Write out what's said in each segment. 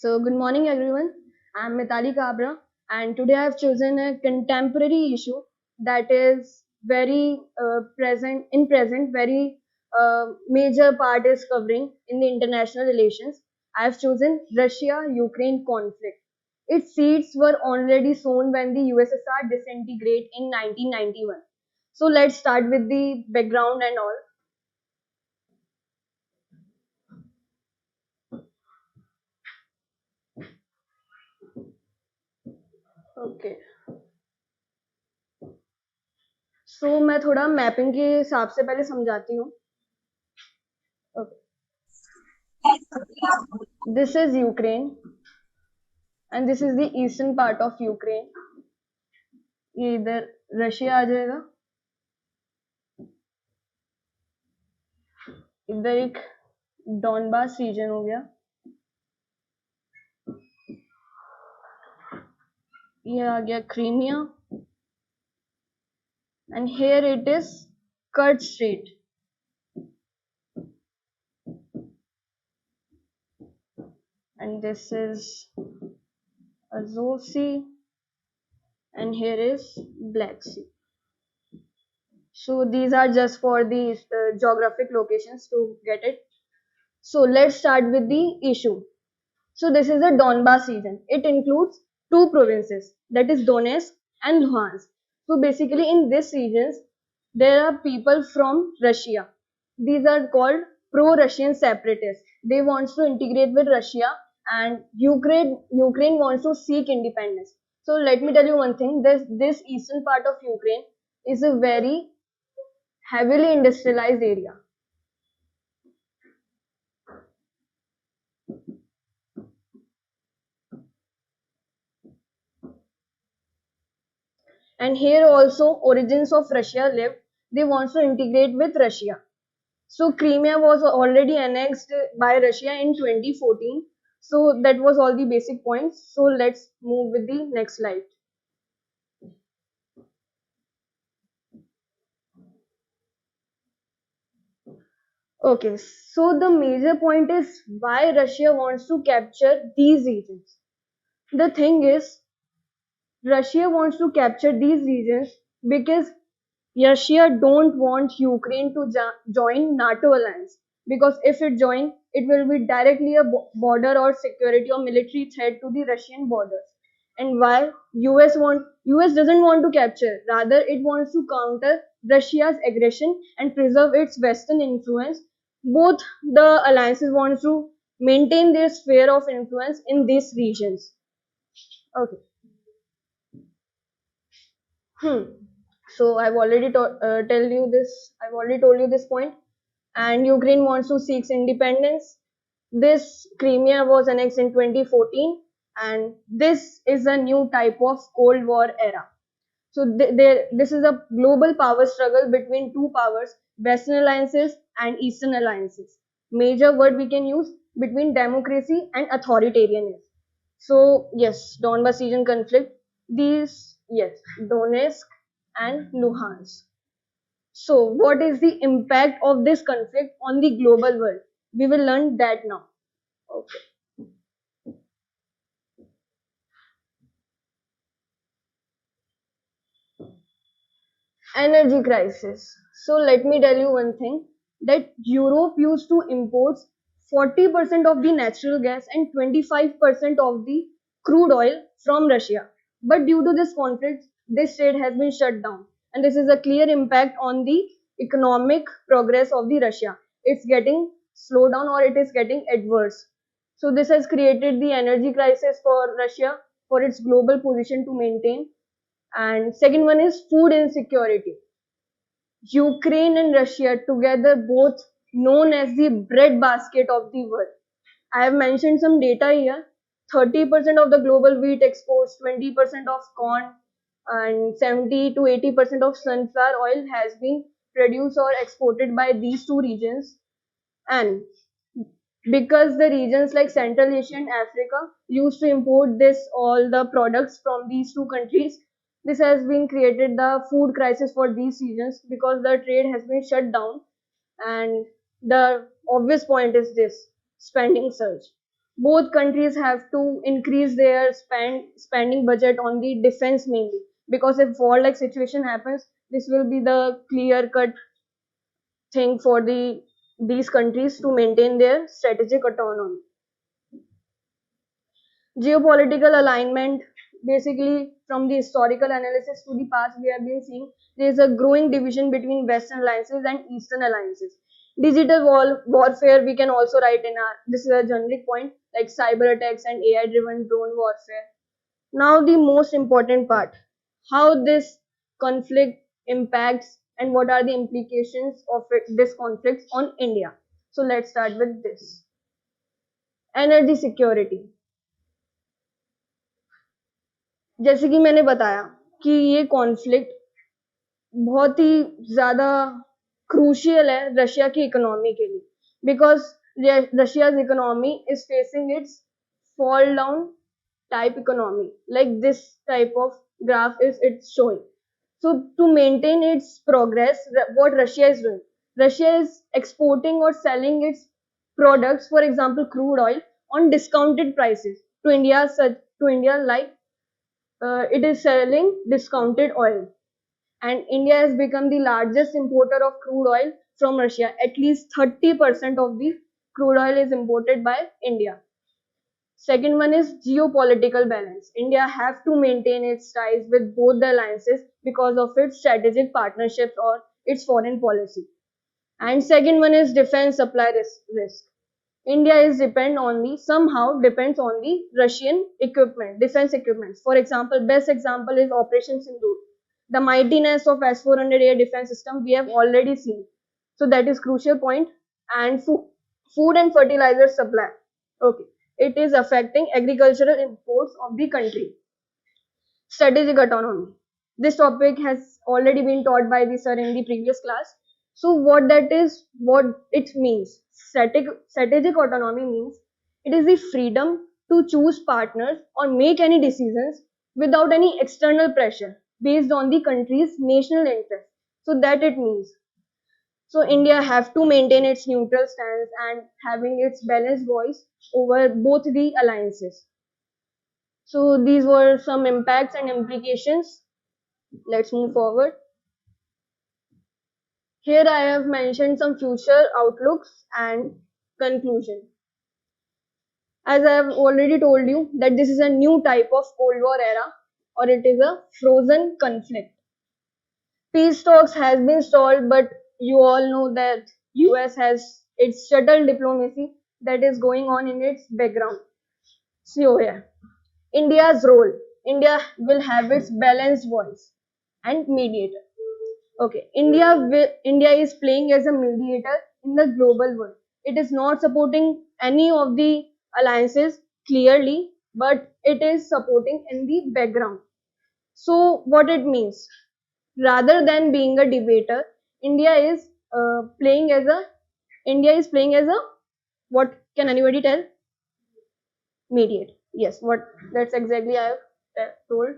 So, good morning, everyone. I'm Mitali Kabra, and today I've chosen a contemporary issue that is very present, very major part is covering in the international relations. I've chosen Russia-Ukraine conflict. Its seeds were already sown when the USSR disintegrated in 1991. So, let's start with the background and all. Okay. So, मैं थोड़ा mapping के हिसाब से पहले समझाती हूँ. Okay. This is Ukraine and this is the eastern part of Ukraine. ये इधर रशिया आ जाएगा. इधर एक डॉनबास रीजन हो गया. ये आ गया Crimea. And here it is Kerch Strait. And this is Azov Sea. And here is Black Sea. So these are just for the geographic locations to get it. So let's start with the issue. So this is the Donbas region. It includes two provinces, that is Donetsk and Luhansk. So basically in this regions, there are people from Russia. These are called pro-Russian separatists. They want to integrate with Russia, and Ukraine wants to seek independence. So let me tell you one thing, this eastern part of Ukraine is a very heavily industrialized area. And here also origins of Russia lived. They want to integrate with Russia. So Crimea was already annexed by Russia in 2014. So that was all the basic points. So let's move with the next slide. Okay, so the major point is why Russia wants to capture these regions. The thing is, Russia wants to capture these regions because Russia don't want Ukraine to join NATO alliance, because if it join, it will be directly a border or security or military threat to the Russian borders. And why US doesn't want to capture, rather it wants to counter Russia's aggression and preserve its Western influence. Both the alliances want to maintain their sphere of influence in these regions. Okay. Hmm. So I've already I've already told you this point. And Ukraine wants to seek independence. This Crimea was annexed in 2014, and this is a new type of Cold War era. So this is a global power struggle between two powers, Western alliances and Eastern alliances. Major word we can use between democracy and authoritarianism. So yes, Donbas region conflict. These yes, Donetsk and Luhansk. So what is the impact of this conflict on the global world? We will learn that now. Okay. Energy crisis. So let me tell you one thing, that Europe used to import 40% of the natural gas and 25% of the crude oil from Russia. But due to this conflict, this trade has been shut down. And this is a clear impact on the economic progress of the Russia. It's getting slowed down or it is getting adverse. So this has created the energy crisis for Russia for its global position to maintain. And second one is food insecurity. Ukraine and Russia together both known as the breadbasket of the world. I have mentioned some data here. 30% of the global wheat exports, 20% of corn, and 70 to 80% of sunflower oil has been produced or exported by these two regions. And because the regions like Central Asia and Africa used to import this all the products from these two countries, this has been created the food crisis for these regions because the trade has been shut down. And the obvious point is this: spending surge. both countries have to increase their spending budget on the defense mainly, because if war like situation happens, this will be the clear cut thing for these countries to maintain their strategic autonomy. Geopolitical alignment, basically from the historical analysis to the past, we have been seeing there is a growing division between Western alliances and Eastern alliances. Digital warfare, we can also write in our, this is a generic point, like cyber attacks and AI driven drone warfare. Now the most important part, how this conflict impacts and what are the implications of this conflict on India. So let's start with this. Energy security. जैसे कि मैंने बताया कि ये conflict बहुत ही ज़्यादा crucial है Russia की इकोनॉमी के लिए, because रशिया's economy is facing its fall down type economy, like this type of graph is it's showing. So to maintain its progress, what Russia is doing, Russia is exporting or selling its products, for example crude oil, on discounted prices to India, such to India, like it is selling discounted oil, and India has become the largest importer of crude oil from Russia. At least 30% of the crude oil is imported by India. Second one is geopolitical balance. India have to maintain its ties with both the alliances because of its strategic partnerships or its foreign policy. And second one is defense supply risk. India is somehow depends on the Russian equipment, defense equipment. For example, best example is Operation Sindoor. The mightiness of S-400 air defense system we have already seen. So that is crucial point. And food and fertilizer supply. Okay, it is affecting agricultural imports of the country. Strategic autonomy. This topic has already been taught by the sir in the previous class. So what it means. Strategic autonomy means it is the freedom to choose partners or make any decisions without any external pressure based on the country's national interest. So that it means. So India have to maintain its neutral stance and having its balanced voice over both the alliances. So these were some impacts and implications. Let's move forward. Here I have mentioned some future outlooks and conclusion. As I have already told you that this is a new type of Cold War era, or it is a frozen conflict. Peace talks has been stalled, but you all know that US has its shuttle diplomacy that is going on in its background. So here, India's role. India will have its balanced voice and mediator. Okay, India is playing as a mediator in the global world. It is not supporting any of the alliances clearly, but it is supporting in the background. So what it means, rather than being a debater, India is playing as a India is playing as a, what can anybody tell? Mediate. Yes, what that's exactly I have told.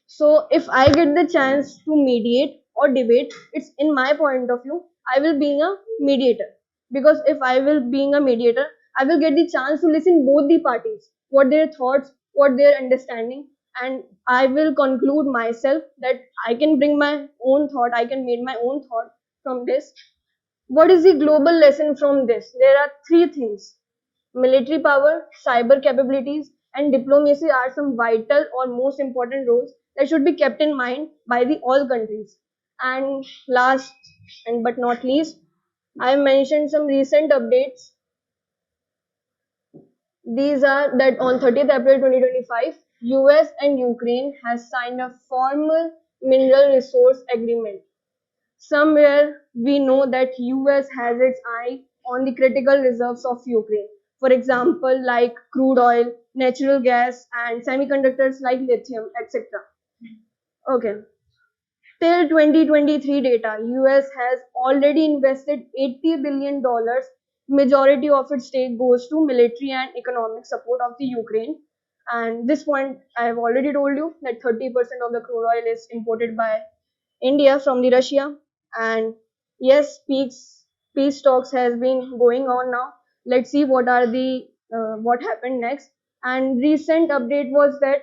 So if I get the chance to mediate or debate, it's in my point of view, I will being a mediator. Because if I will being a mediator, I will get the chance to listen both the parties, what their thoughts, what their understanding, and I will conclude myself that I can bring my own thought, I can make my own thought from this. What is the global lesson from this? There are three things. Military power, cyber capabilities, and diplomacy are some vital or most important roles that should be kept in mind by the all countries. And last and but not least, I mentioned some recent updates. These are that on 30th April 2025, US and Ukraine has signed a formal mineral resource agreement. Somewhere we know that US has its eye on the critical reserves of Ukraine. For example, like crude oil, natural gas, and semiconductors like lithium, etc. Okay. Till 2023 data, US has already invested $80 billion. Majority of its stake goes to military and economic support of the Ukraine. And this point, I have already told you that 30% of the crude oil is imported by India from the Russia. And yes, peace talks has been going on now. Let's see what are the what happened next. And recent update was that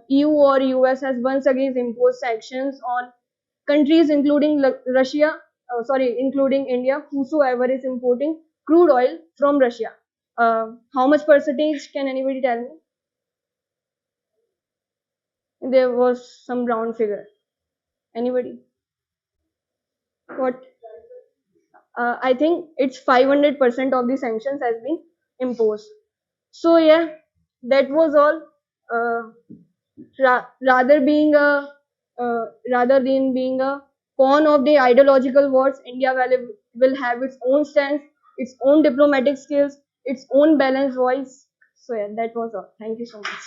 EU or US has once again imposed sanctions on countries including Russia, including India, whosoever is importing crude oil from Russia. How much percentage can anybody tell me? There was some round figure. Anybody? What? I think it's 500% of the sanctions has been imposed. So yeah, that was all. Uh, rather being a rather than being a pawn of the ideological wars, India will have its own stance, its own diplomatic skills, its own balanced voice. So yeah, that was all. Thank you so much.